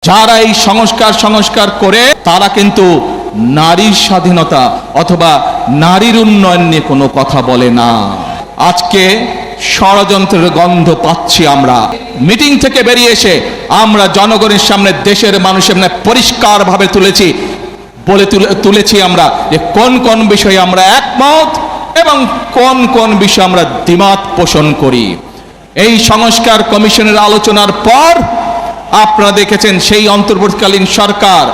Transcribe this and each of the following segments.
যারা এই সংস্কার করে তারা কিন্তু নারীর স্বাধীনতা অথবা নারীর উন্নয়ন নিয়ে কোনো কথা বলে না। আজকে ষড়যন্ত্রের গন্ধ পাচ্ছি আমরা। মিটিং থেকে বেরিয়ে এসে আমরা জনগণের সামনে, দেশের মানুষের সামনে পরিষ্কারভাবে তুলেছি আমরা যে কোন কোন বিষয়ে আমরা একমত এবং কোন কোন বিষয়ে আমরা দ্বিমত পোষণ করি। এই সংস্কার কমিশনের আলোচনার পর আপনারা দেখেছেন সেই অন্তর্বর্তীকালীন সরকার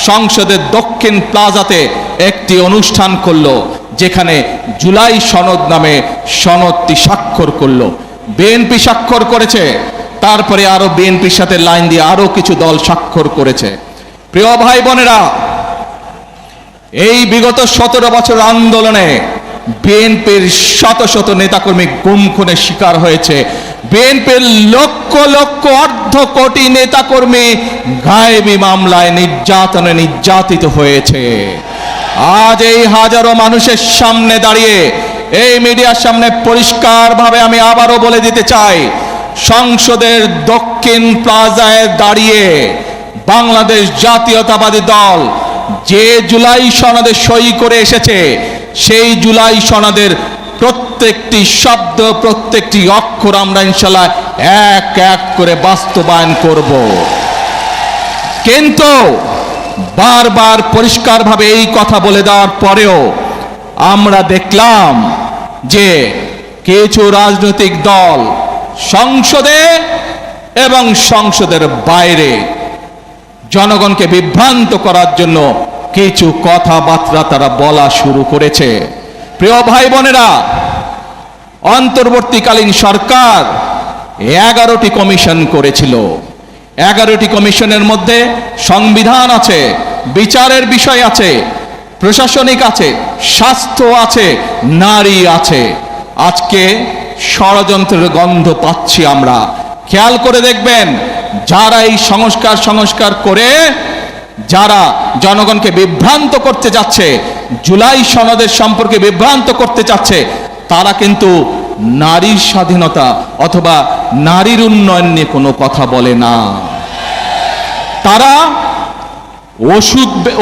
সংসদের দক্ষিণ প্লাজাতে একটি অনুষ্ঠান করলো, যেখানে জুলাই সনদ নামে সনদটি স্বাক্ষর করলো। বিএনপি স্বাক্ষর করেছে, তারপরে আরো বিএনপির সাথে লাইন দিয়ে আরো কিছু দল স্বাক্ষর করেছে। প্রিয় ভাই বোনেরা, এই বিগত 17 বছর আন্দোলনে বিএনপির শত শত নেতাকর্মী গুম খুনের শিকার হয়েছে। বিএনপির লক্ষ লক্ষ অর্ধ কোটি নেতাকর্মী গায়েবী মামলায় নির্যাতিত হয়েছে। আজ এই হাজারো মানুষের সামনে দাঁড়িয়ে, এই মিডিয়ার সামনে পরিষ্কারভাবে আমি আবারও বলে দিতে চাই, সংসদের দক্ষিণ প্লাজায় দাঁড়িয়ে বাংলাদেশ জাতীয়তাবাদী দল যে জুলাই সনদে সই করে এসেছে, সেই জুলাই সনদের প্রত্যেকটি শব্দ, প্রত্যেকটি অক্ষর আমরা ইনশাআল্লাহ এক এক করে বাস্তবায়ন করব। কিন্তু বারবার পরিষ্কারভাবে এই কথা বলে দেওয়ার পরেও আমরা দেখলাম যে কিছু রাজনৈতিক দল সংসদে এবং সংসদের বাইরে জনগণকে বিভ্রান্ত করার জন্য কিছু কথাবার্তা তারা বলা শুরু করেছে। প্রিয় ভাই বোনেরা, অন্তর্বর্তীকালীন সরকার 11টি কমিশন করেছিল। 11টি কমিশনের মধ্যে সংবিধান আছে, বিচারের বিষয় আছে, প্রশাসনিক আছে, স্বাস্থ্য আছে, নারী আছে। আজকে ষড়যন্ত্রের গন্ধ পাচ্ছি আমরা। খেয়াল করে দেখবেন, যারা এই সংস্কার করে যারা জনগণকে বিভ্রান্ত করতে যাচ্ছে, জুলাই সনদের সম্পর্কে বিভ্রান্ত করতে চাচ্ছে, তারা কিন্তু নারীর স্বাধীনতা অথবা নারীর উন্নয়ন নিয়ে কোনো কথা বলে না। তারা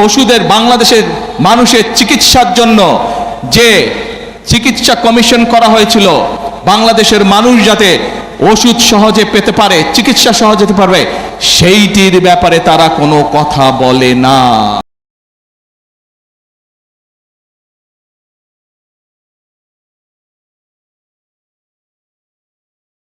ওষুধের, বাংলাদেশের মানুষের চিকিৎসার জন্য যে চিকিৎসা কমিশন করা হয়েছিল, বাংলাদেশের মানুষ যাতে ওষুধ সহজে পেতে পারে, চিকিৎসা সহজে পেতে পারবে, সেইটির ব্যাপারে তারা কোনো কথা বলে না।